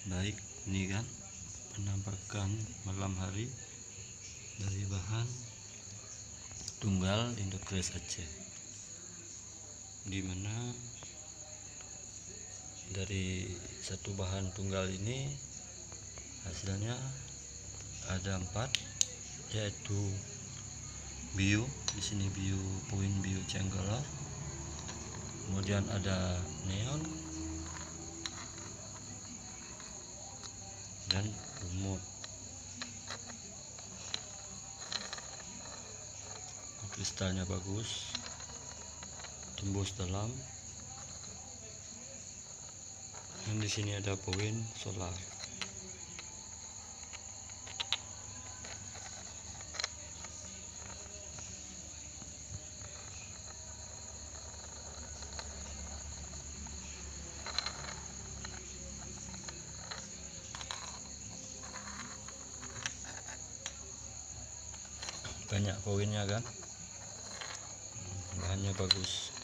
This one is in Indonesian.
baik. Ini kan penampakan malam hari dari bahan tunggal Indoglass Aceh, dimana dari satu bahan tunggal ini hasilnya ada 4, yaitu biu. Di sini biu puin, biu cenggolah, kemudian ada neon dan lumut. Kristalnya bagus, tembus dalam, dan di sini ada poin solar. Banyak poinnya kan, bahannya bagus.